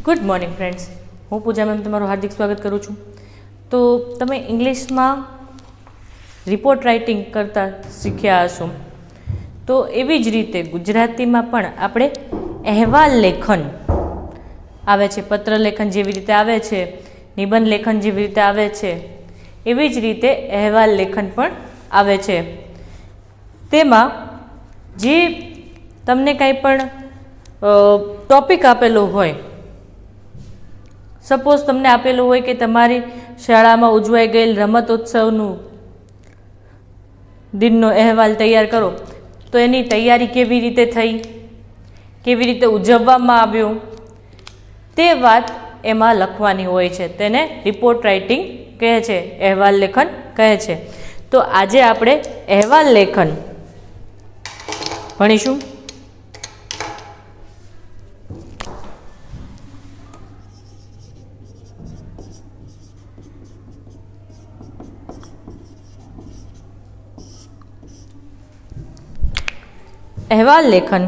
Good morning friends, હું પૂજા ma'am તમારું હાર્દિક સ્વાગત કરું છું. તો તમે ઇંગ્લિશમાં રિપોર્ટ રાઇટિંગ કરતાં શીખ્યા હશો, તો એવી જ રીતે ગુજરાતીમાં પણ આપણે અહેવાલ લેખન આવે છે. પત્ર લેખન જેવી રીતે આવે છે, નિબંધ લેખન જેવી રીતે આવે છે, એવી જ રીતે અહેવાલ લેખન પણ આવે છે. તેમાં જે તમને કાંઈ પણ ટૉપિક આપેલો હોય, સપોઝ તમને આપેલું હોય કે તમારી શાળામાં ઉજવાઈ ગયેલ રમતોત્સવનું દિનનો અહેવાલ તૈયાર કરો, તો એની તૈયારી કેવી રીતે થઈ, કેવી રીતે ઉજવવામાં આવ્યો, તે વાત એમાં લખવાની હોય છે. તેને રિપોર્ટ રાઇટિંગ કહે છે, અહેવાલ લેખન કહે છે. તો આજે આપણે અહેવાલ લેખન ભણીશું. અહેવાલ લેખન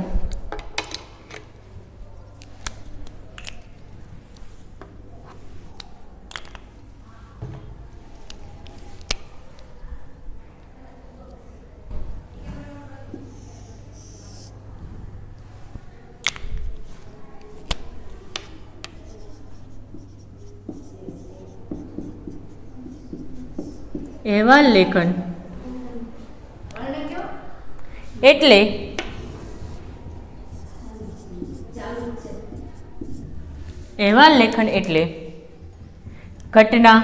અહેવાલ લેખન એટલે અહેવાલ લેખન એટલે ઘટના,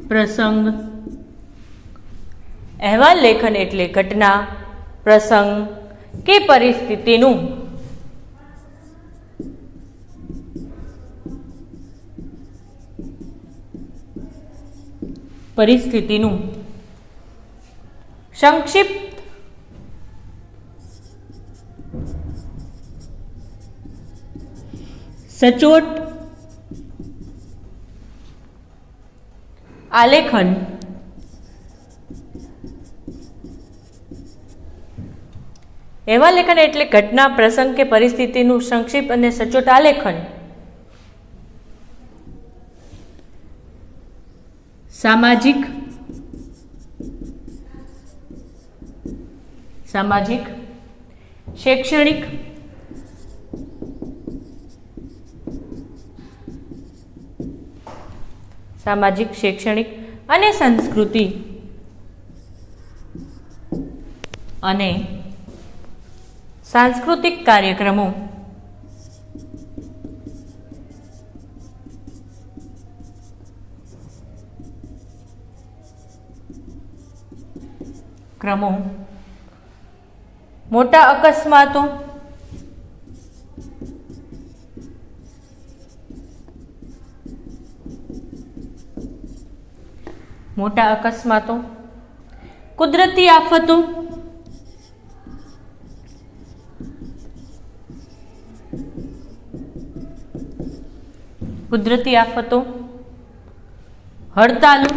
પ્રસંગ. અહેવાલ લેખન એટલે ઘટના, પ્રસંગ કે પરિસ્થિતિનું સંક્ષિપ્ત સચોટ આલેખન અહેવાલ લેખન એટલે ઘટના, પ્રસંગ કે પરિસ્થિતિનું સંક્ષિપ્ત અને સચોટ આલેખન. સામાજિક, શૈક્ષણિક, અને સાંસ્કૃતિક કાર્યક્રમો મોટા અકસ્માતો, કુદરતી આફતો, હડતાલો,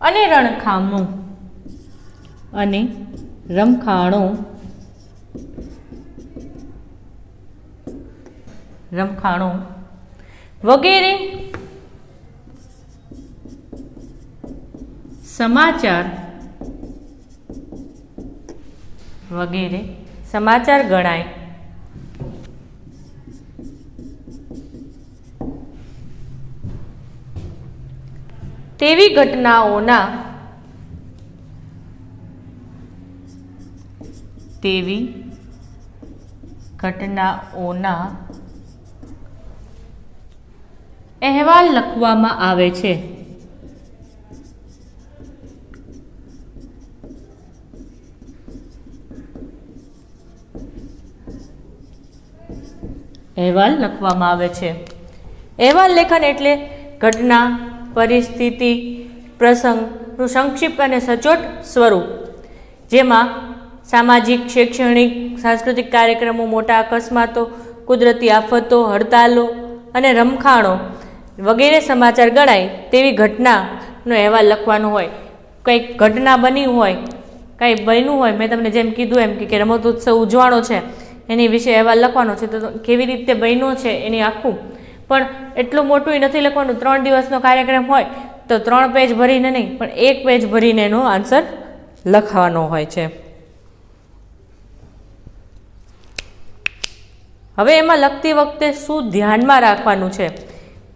અને રમખાણો વગેરે સમાચાર ગણાય. તેવી ઘટનાઓના અહેવાલ લખવામાં આવે છે. અહેવાલ લેખન એટલે ઘટના, પરિસ્થિતિ, પ્રસંગનું સંક્ષિપ્ત અને સચોટ સ્વરૂપ, જેમાં સામાજિક, શૈક્ષણિક, સાંસ્કૃતિક કાર્યક્રમો, મોટા અકસ્માતો, કુદરતી આફતો, હડતાલો અને રમખાણો વગેરે સમાચાર ગણાય તેવી ઘટનાનો અહેવાલ લખવાનો હોય. કંઈક ઘટના બની હોય, કંઈ બન્યું હોય, મેં તમને જેમ કીધું એમ કે રમતોત્સવ ઉજવાણો છે એની વિશે અહેવાલ લખવાનો છે, તો કેવી રીતે બન્યો છે એની આખું. પણ એટલું મોટું નથી લખવાનું. 3 દિવસનો કાર્યક્રમ હોય તો 3 પેજ ભરીને નહીં, પણ 1 પેજ ભરીને એનો આન્સર લખવાનો હોય છે. હવે એમાં લખતી વખતે શું ધ્યાનમાં રાખવાનું છે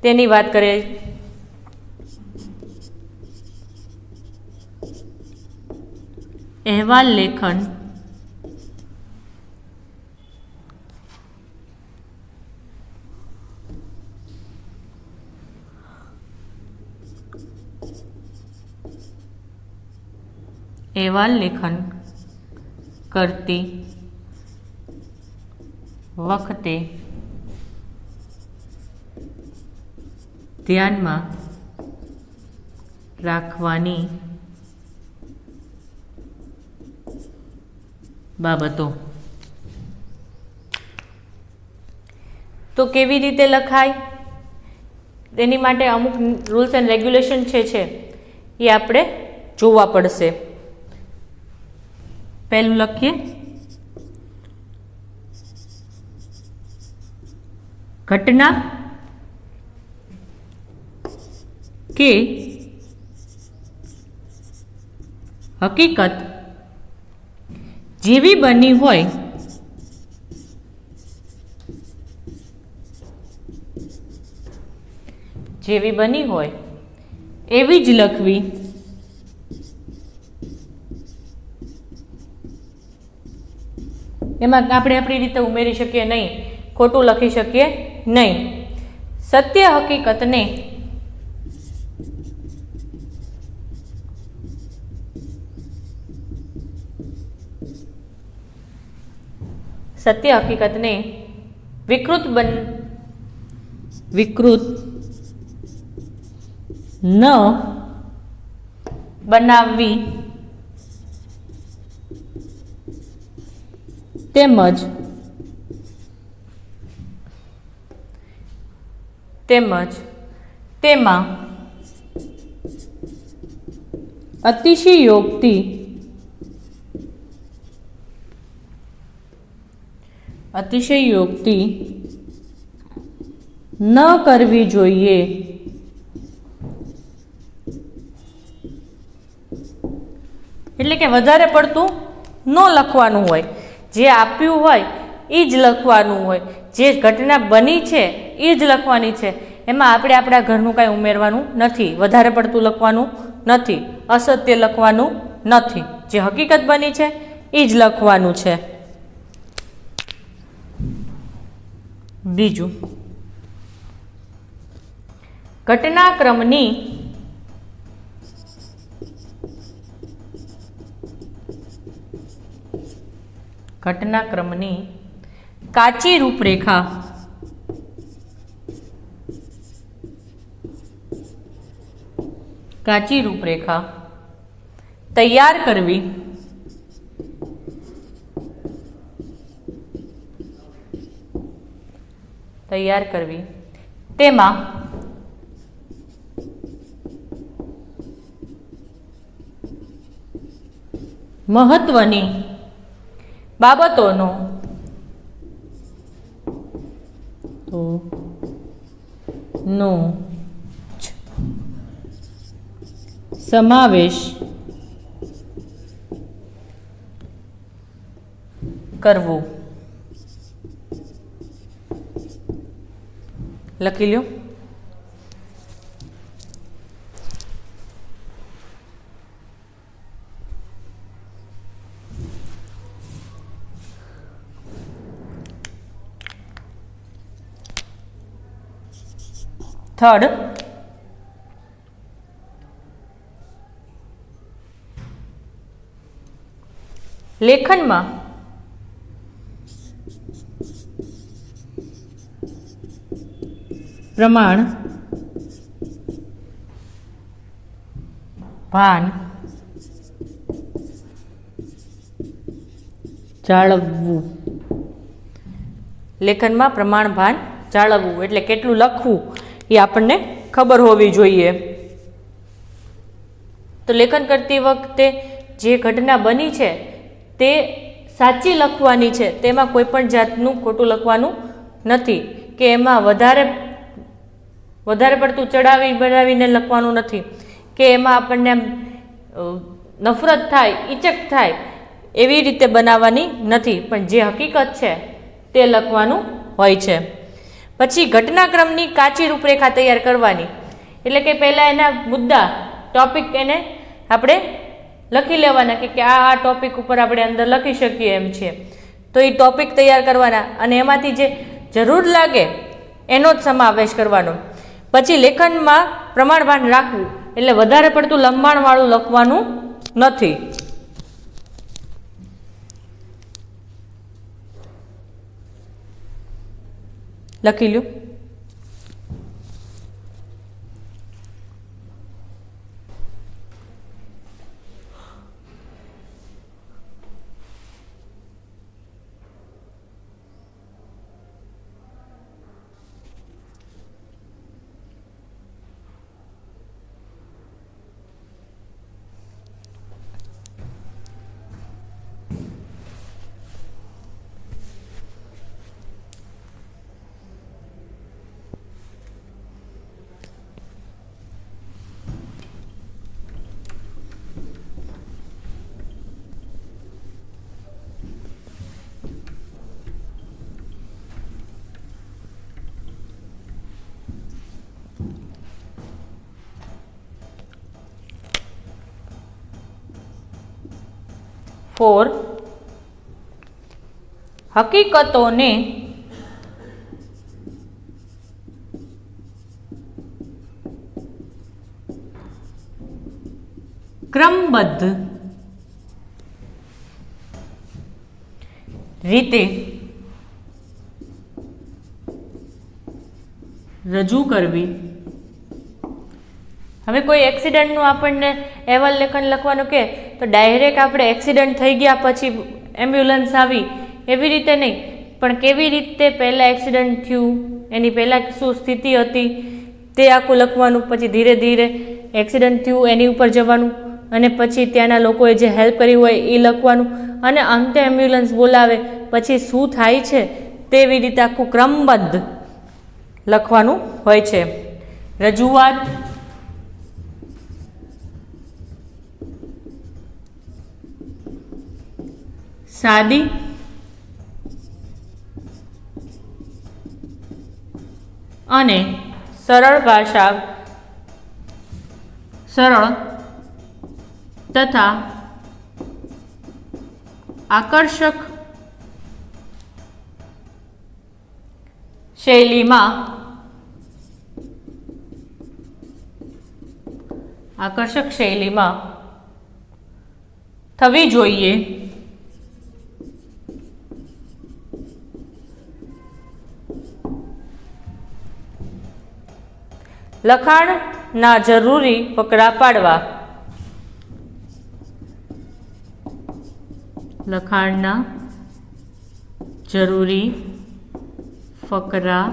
તેની વાત કરીએ. અહેવાલ લેખન કરતી વખતે ધ્યાનમાં રાખવાની બાબતો. તો કેવી રીતે લખાય તેની માટે અમુક રૂલ્સ એન્ડ રેગ્યુલેશન છે એ આપણે જોવા પડશે. પહેલું લખીએ, ઘટના કે હકીકત જેવી બની હોય એવી જ લખવી. એમાં આપણે આપણી રીતે ઉમેરી શકીએ નહીં, ખોટું લખી શકીએ નહીં. સત્ય હકીકતને વિકૃત ન બનાવવી તેમજ તેમાં અતિશયોક્તિ ન કરવી જોઈએ. એટલે કે વધારે પડતું ન લખવાનું હોય. જે આપ્યું હોય એ જ લખવાનું હોય. જે ઘટના બની છે એ જ લખવાની છે. એમાં આપણે આપણા ઘરનું કાંઈ ઉમેરવાનું નથી, વધારે પડતું લખવાનું નથી, અસત્ય લખવાનું નથી. જે હકીકત બની છે એ જ લખવાનું છે. બીજું, ઘટનાક્રમની કાચી રૂપરેખા તૈયાર કરવી. તેમાં મહત્વની બાબતોનો સમાવેશ કરવો. લખી લ્યો. થર્ડ, લેખનમાં પ્રમાણ, ભાન જાળવવું. લેખનમાં પ્રમાણભાન જાળવવું એટલે કેટલું લખવું એ આપણને ખબર હોવી જોઈએ. તો લેખન કરતી વખતે જે ઘટના બની છે તે સાચી લખવાની છે, તેમાં કોઈ પણ જાતનું ખોટું લખવાનું નથી કે એમાં વધારે પડતું ચડાવી બનાવીને લખવાનું નથી કે એમાં આપણને નફરત થાય, ઈચક થાય એવી રીતે બનાવવાની નથી, પણ જે હકીકત છે તે લખવાનું હોય છે. પછી ઘટનાક્રમની કાચી રૂપરેખા તૈયાર કરવાની એટલે કે પહેલાં એના મુદ્દા ટોપિક એને આપણે લખી લેવાના કે આ ટોપિક ઉપર આપણે અંદર લખી શકીએ એમ છે, તો એ ટોપિક તૈયાર કરવાના અને એમાંથી જે જરૂર લાગે એનો જ સમાવેશ કરવાનો. પછી લેખનમાં પ્રમાણભાન રાખવું એટલે વધારે પડતું લંબાણવાળું લખવાનું નથી. લખી લ્યો. ફોર હકીકતોને ક્રમબદ્ધ રીતે રજૂ કરવી. હવે કોઈ એક્સિડન્ટનું આપણને અહેવાલ લેખન લખવાનું કે તો ડાયરેક્ટ આપણે એક્સિડન્ટ થઈ ગયા પછી એમ્બ્યુલન્સ આવી એવી રીતે નહીં, પણ કેવી રીતે પહેલાં એક્સિડન્ટ થયું, એની પહેલાં શું સ્થિતિ હતી તે આખું લખવાનું. પછી ધીરે ધીરે એક્સિડન્ટ થયું એની ઉપર જવાનું અને પછી ત્યાંના લોકોએ જે હેલ્પ કરી હોય એ લખવાનું અને અંતે એમ્બ્યુલન્સ બોલાવે પછી શું થાય છે તેવી રીતે આખું ક્રમબદ્ધ લખવાનું હોય છે. રજૂઆત સાદી અને સરળ ભાષા, સરળ તથા આકર્ષક શૈલીમાં થવી જોઈએ. લખાણના જરૂરી ફકરા પાડવા. લખાણના જરૂરી ફકરા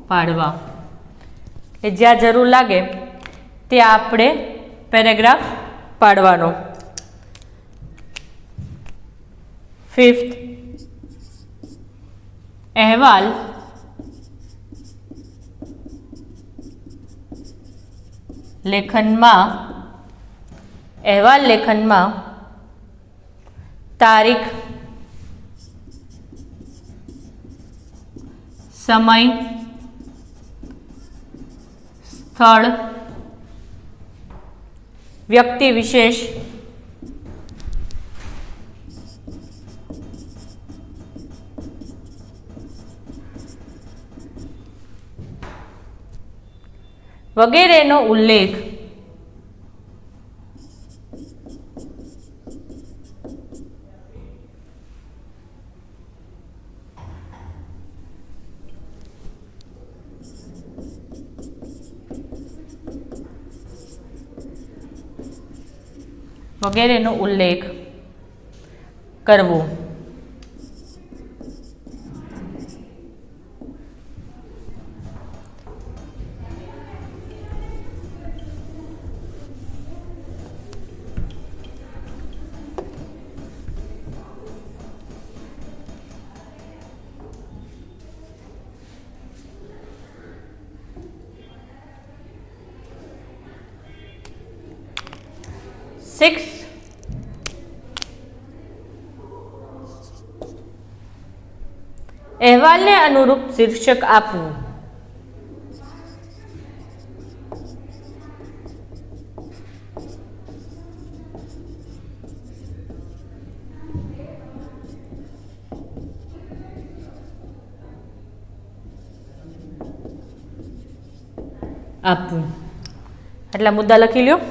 પાડવા એ જ્યાં જરૂર લાગે ત્યાં આપણે પેરેગ્રાફ પાડવાનો. 5th અહેવાલ લેખનમાં તારીખ, સમય, સ્થળ, વ્યક્તિ વિશેષ, વગેરેનો ઉલ્લેખ કરવું. સિક્સ, અહેવાલને અનુરૂપ શીર્ષક આપવું. આપવું. આટલા મુદ્દા લખી લ્યો.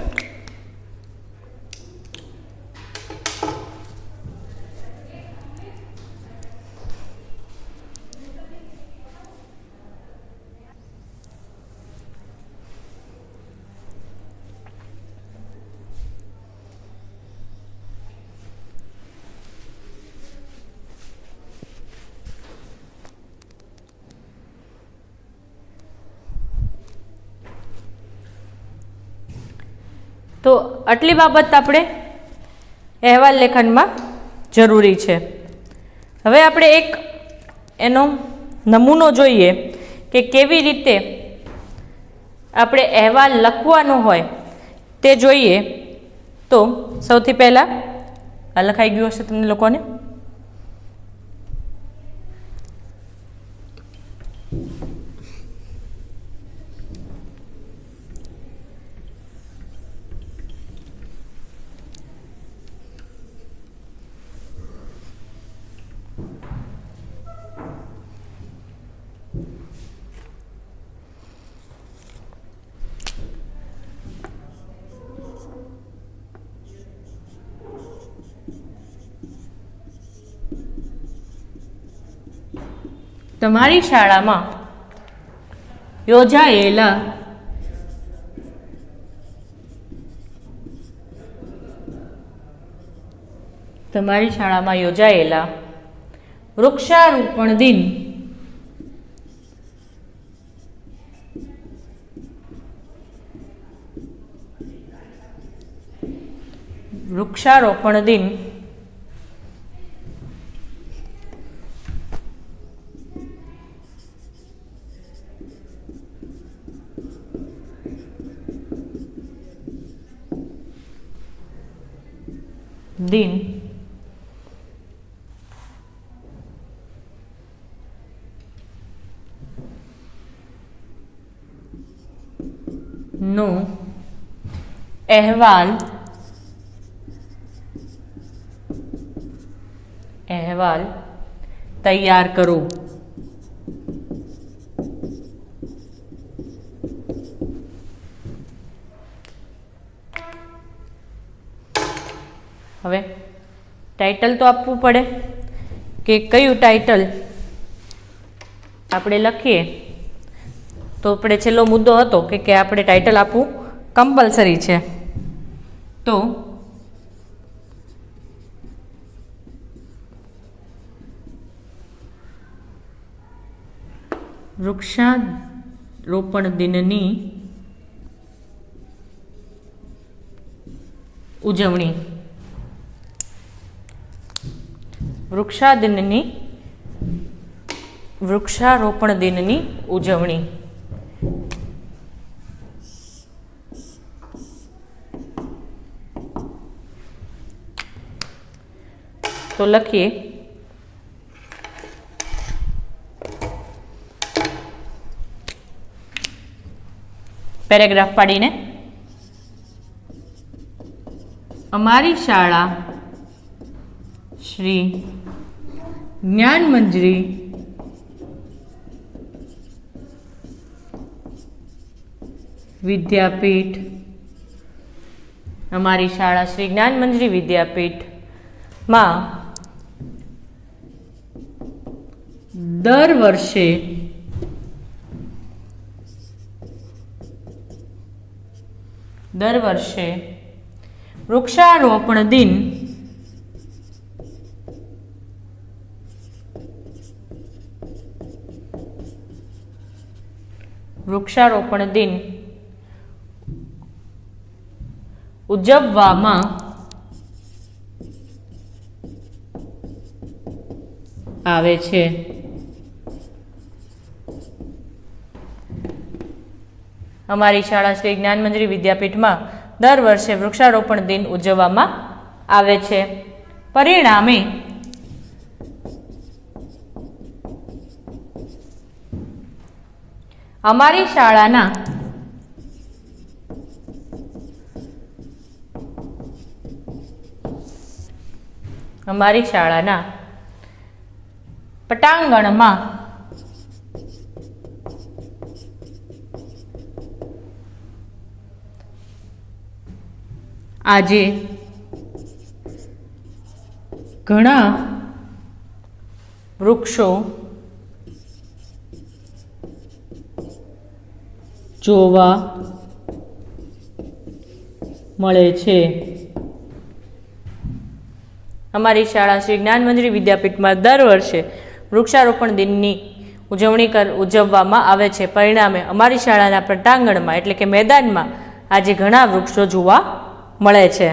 તો આટલી બાબત આપણે અહેવાલ લેખનમાં જરૂરી છે. હવે આપણે એક એનો નમૂનો જોઈએ કે કેવી રીતે આપણે અહેવાલ લખવાનો હોય તે જોઈએ. તો સૌથી પહેલાં આ લખાઈ ગયું હશે તમને લોકોને. તમારી શાળામાં યોજાયેલા વૃક્ષારોપણ દિન નો અહેવાલ તૈયાર કરો. હવે ટાઇટલ તો આપવું પડે કે કયું ટાઇટલ આપણે લખીએ. તો આપણે છેલ્લો મુદ્દો હતો કે આપણે ટાઇટલ આપવું કમ્પલસરી છે. તો વૃક્ષારોપણ દિનની ઉજવણી. વૃક્ષારોપણ દિનની ઉજવણી. તો લખીએ પેરેગ્રાફ પાડીને. અમારી શાળા શ્રી જ્ઞાનમંજરી વિદ્યાપીઠ વિદ્યાપીઠમાં દર વર્ષે વૃક્ષારોપણ દિન વૃક્ષારોપણ દિન ઉજવવામાં આવે છે. અમારી શાળા શ્રી જ્ઞાન મંજરી વિદ્યાપીઠમાં દર વર્ષે વૃક્ષારોપણ દિન ઉજવવામાં આવે છે. પરિણામે અમારી શાળાના પટાંગણમાં આજે ઘણા વૃક્ષો જોવા મળે છે. અમારી શાળા શ્રી જ્ઞાન મંજરી વિદ્યાપીઠમાં દર વર્ષે વૃક્ષારોપણ દિનની ઉજવવામાં આવે છે. પરિણામે અમારી શાળાના પટાંગણમાં એટલે કે મેદાનમાં આજે ઘણા વૃક્ષો જોવા મળે છે.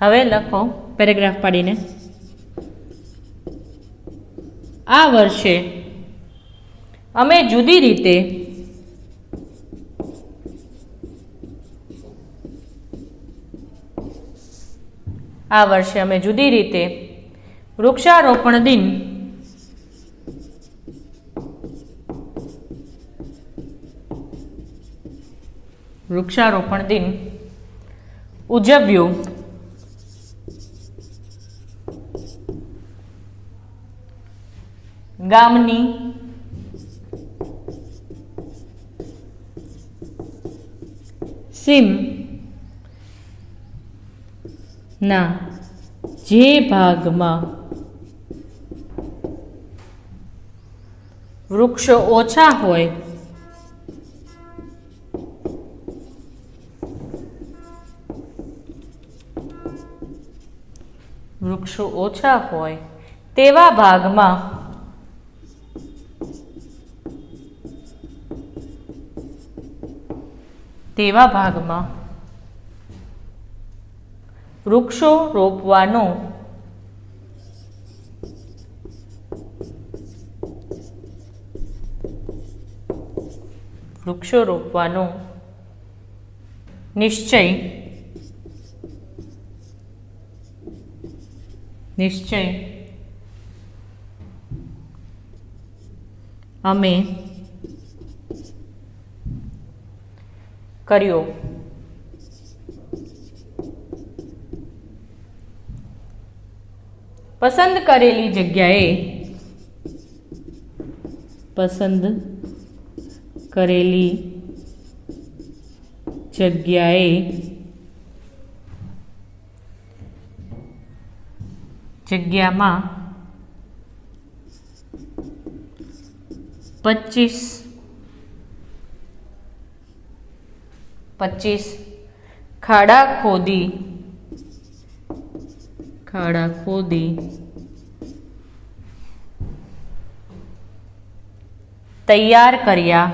હવે લખો પેરેગ્રાફ પાડીને. આ વર્ષે અમે જુદી રીતે વૃક્ષારોપણ દિન ઉજવ્યો. ગામની સીમ ના જે ભાગમાં વૃક્ષો ઓછા હોય તેવા ભાગમાં વૃક્ષો રોપવાનો નિશ્ચય અમે કર્યો. પસંદ કરેલી જગ્યામાં 25 ખાડા ખોદી તૈયાર કર્યા.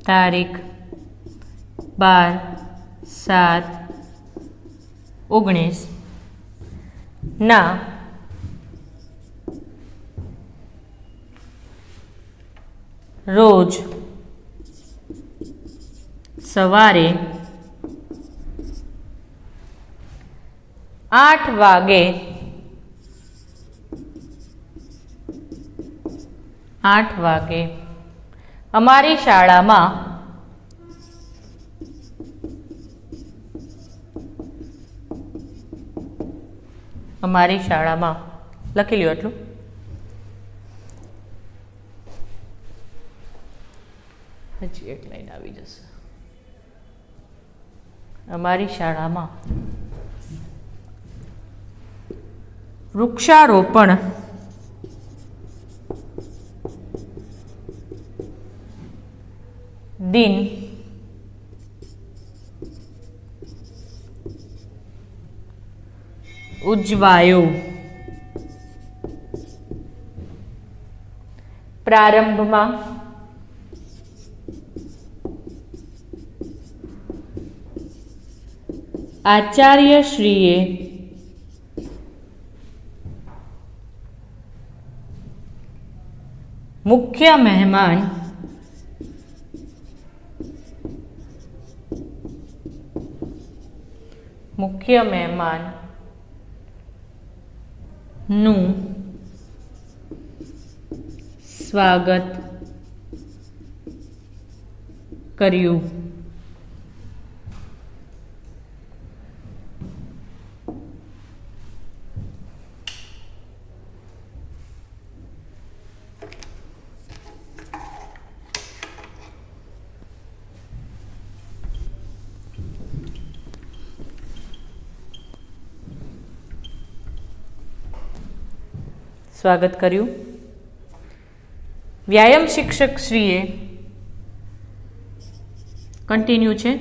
તારીખ 12/7/19 ના રોજ સવારે 8 વાગે અમારી શાળામાં લખી લ્યો એટલું. હજી એક લાઈન આવી જશે. અમારી શાળામાં વૃક્ષારોપણ દિન ઉજવાયો. પ્રારંભમાં આચાર્યશ્રીએ મુખ્ય મહેમાન નું સ્વાગત કર્યું. સ્વાગત કર્યું. વ્યાયામ શિક્ષક શ્રીએ કન્ટિન્યુ છે.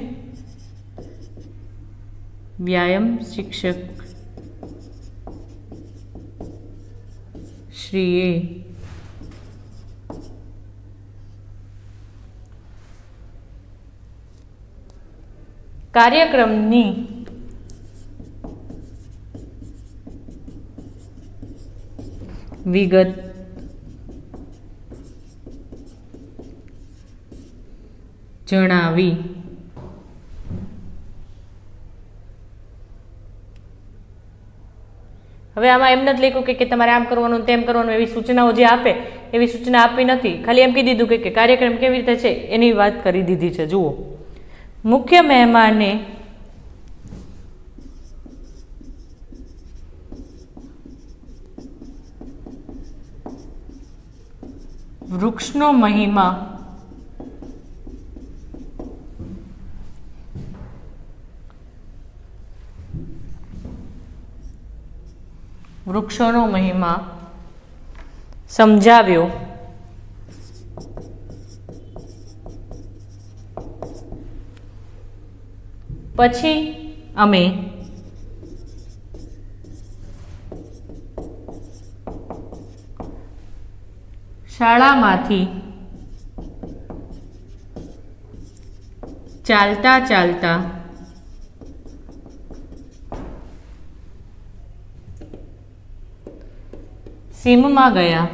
વ્યાયામ શિક્ષક શ્રીએ કાર્યક્રમની વિગત જણાવી. હવે આમાં એમ નથી લખ્યું કે તમારે આમ કરવાનું તેમ કરવાનું એવી સૂચનાઓ જે આપે એવી સૂચના આપી નથી. ખાલી એમ કહી દીધું કે કાર્યક્રમ કેવી રીતે છે એની વાત કરી દીધી છે. જુઓ, મુખ્ય મહેમાને વૃક્ષનો મહિમા વૃક્ષોનો મહિમા સમજાવ્યો. પછી અમે શાળામાંથી ચાલતા ચાલતા સીમમાં ગયા.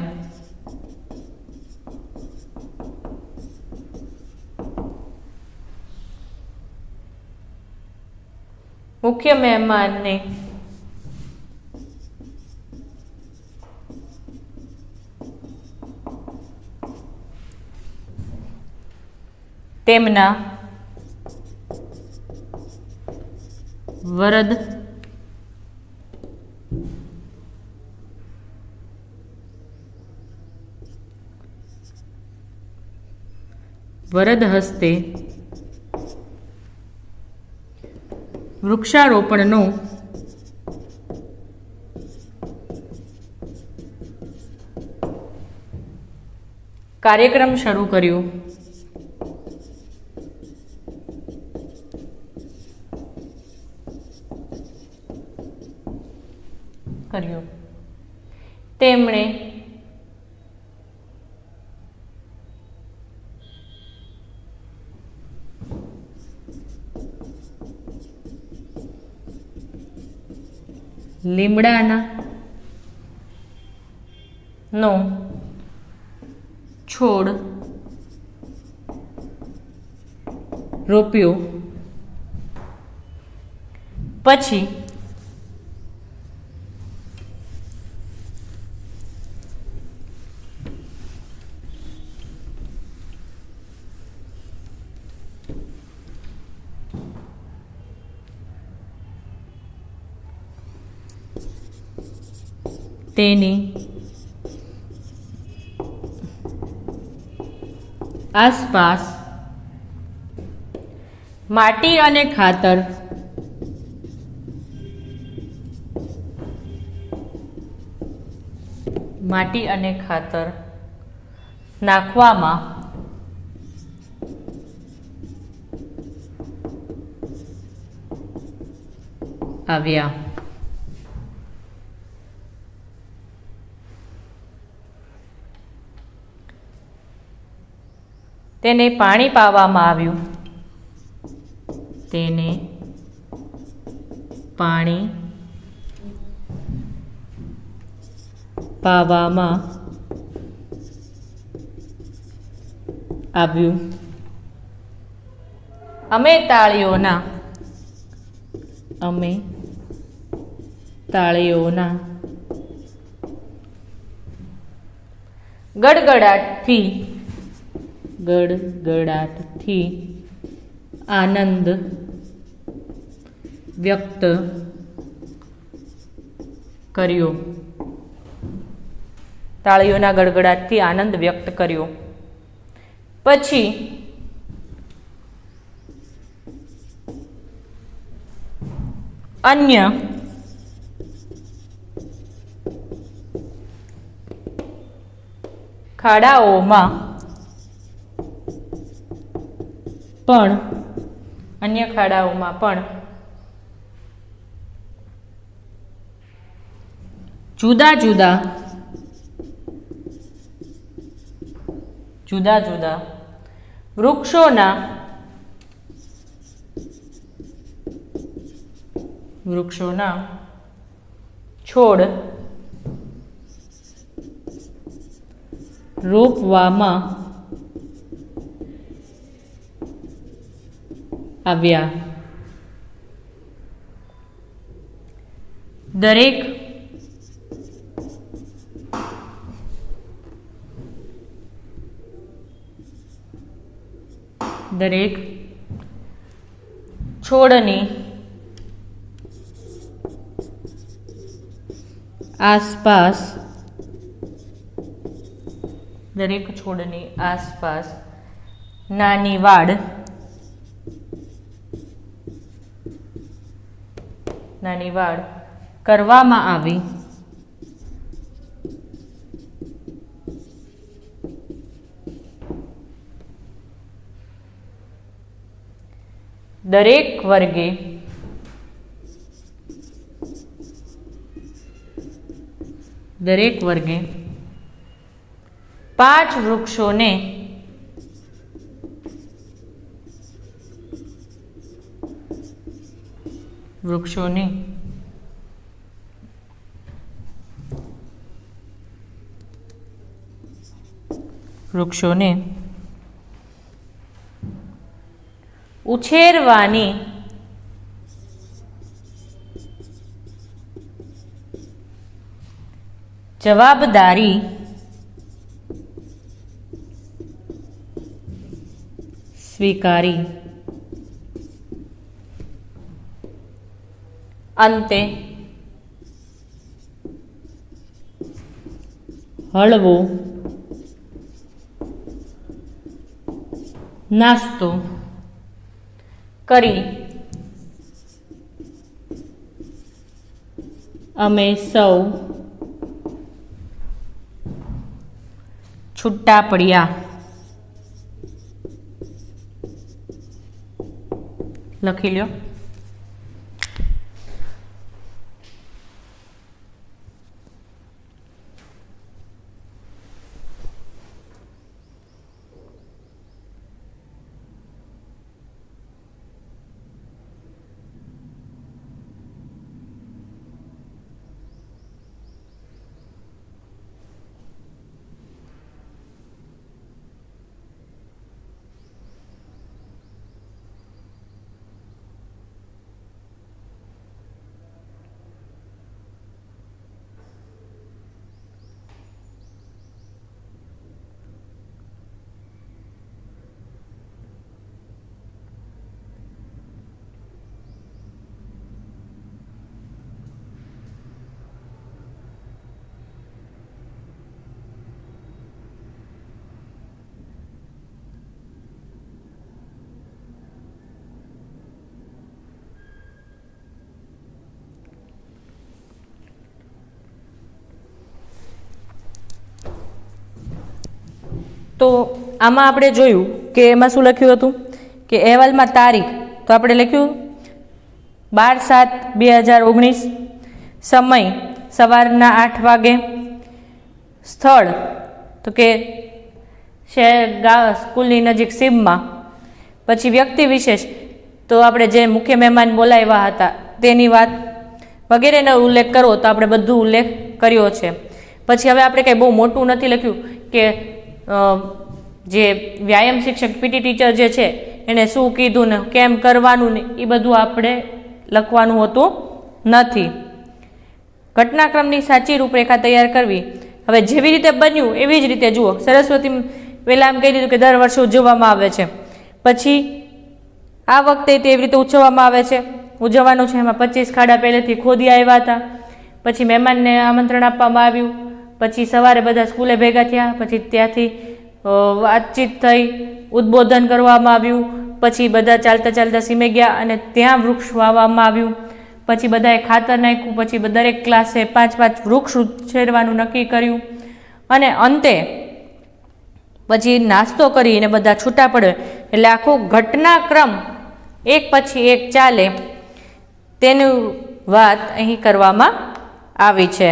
મુખ્ય મહેમાનને તેમના વરદ હસ્તે વૃક્ષારોપણનો કાર્યક્રમ શરૂ કર્યો. તેમણે લીમડાના નો છોડ રોપ્યો. પછી તેની આસપાસ માટી અને ખાતર નાખવામાં આવ્યા. તેને પાણી પાવામાં આવ્યું. તેને પાણી પાવામાં આવ્યું. અમે તાળીઓના ગડગડાટથી આનંદ વ્યક્ત કર્યો. તાળીઓના ગડગડાટથી આનંદ વ્યક્ત કર્યો. પછી અન્ય ખાડાઓમાં પણ જુદા જુદા વૃક્ષોના છોડ રોપવામાં આવ્યા. દરેક છોડની આસપાસ નાની વાડ કરવામાં આવી. દરેક વર્ગે 5 વૃક્ષોને ઉછેરવાની જવાબદારી સ્વીકારી. અંતે હળવો નાસ્તો કરી અમે સૌ છૂટા પડ્યા. લખી લ્યો. તો આમાં આપણે જોયું કે એમાં શું લખ્યું હતું કે અહેવાલમાં તારીખ તો આપણે લખ્યું 12/7/2019, સમય સવારના 8 વાગે, સ્થળ તો કે સ્કૂલની નજીક સીમમાં. પછી વ્યક્તિ વિશેષ, તો આપણે જે મુખ્ય મહેમાન બોલાવ્યા હતા તેની વાત વગેરેનો ઉલ્લેખ કરવો તો આપણે બધું ઉલ્લેખ કર્યો છે. પછી હવે આપણે કંઈ બહુ મોટું નથી લખ્યું કે જે વ્યાયામ શિક્ષક પીટી ટીચર જે છે એને શું કીધું ને કેમ કરવાનું ને એ બધું આપણે લખવાનું હોતું નથી. ઘટનાક્રમની સાચી રૂપરેખા તૈયાર કરવી. હવે જેવી રીતે બન્યું એવી જ રીતે જુઓ. સરસ્વતી પહેલાં એમ કહી દીધું કે દર વર્ષે ઉજવવામાં આવે છે, પછી આ વખતે તેવી રીતે ઉજવવામાં આવે છે, ઉજવવાનું છે. એમાં 25 ખાડા પહેલેથી ખોદી આવ્યા હતા. પછી મહેમાનને આમંત્રણ આપવામાં આવ્યું. પછી સવારે બધા સ્કૂલે ભેગા થયા. પછી ત્યાંથી વાતચીત થઈ, ઉદ્બોધન કરવામાં આવ્યું. પછી બધા ચાલતા ચાલતા સીમે ગયા અને ત્યાં વૃક્ષ વાવવામાં આવ્યું. પછી બધાએ ખાતર નાખ્યું. પછી દરેક ક્લાસે 5-5 વૃક્ષ ઉછેરવાનું નક્કી કર્યું. અને અંતે પછી નાસ્તો કરીને બધા છૂટા પડે. એટલે આખો ઘટનાક્રમ એક પછી એક ચાલે તેની વાત અહીં કરવામાં આવી છે.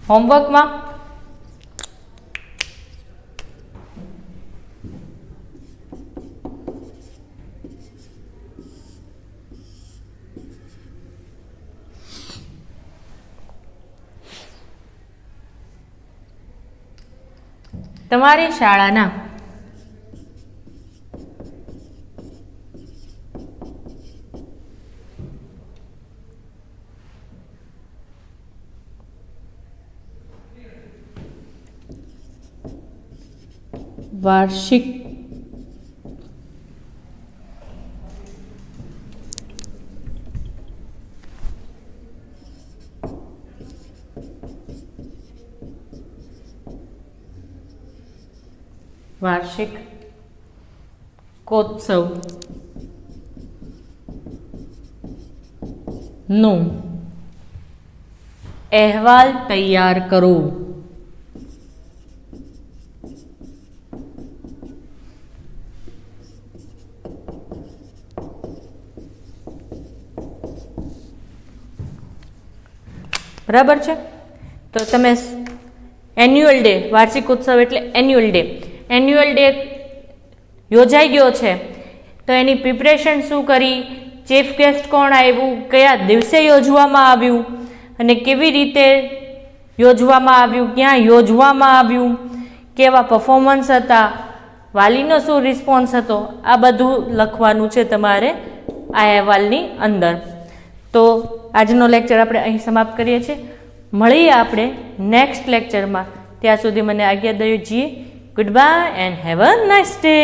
હોમવર્કમાં તમારી શાળાના વાર્ષિક કોત્સવ નો અહેવાલ તૈયાર કરો. બરાબર છે. તો તમે એન્યુઅલ ડે, વાર્ષિક ઉત્સવ એટલે એન્યુઅલ ડે યોજાઈ ગયો છે, તો એની પ્રિપરેશન શું કરી, ચીફ ગેસ્ટ કોણ આવ્યું, કયા દિવસે યોજવામાં આવ્યું અને કેવી રીતે યોજવામાં આવ્યું, ક્યાં યોજવામાં આવ્યું, કેવા પરફોર્મન્સ હતા, વાલીનો શું રિસ્પોન્સ હતો, આ બધું લખવાનું છે તમારે આ અહેવાલની અંદર. તો આજનો લેક્ચર આપણે અહીં સમાપ્ત કરીએ છીએ. મળીએ આપણે નેક્સ્ટ લેક્ચરમાં. ત્યાં સુધી મને આજ્ઞા દઈએ. Good bye and have a nice day.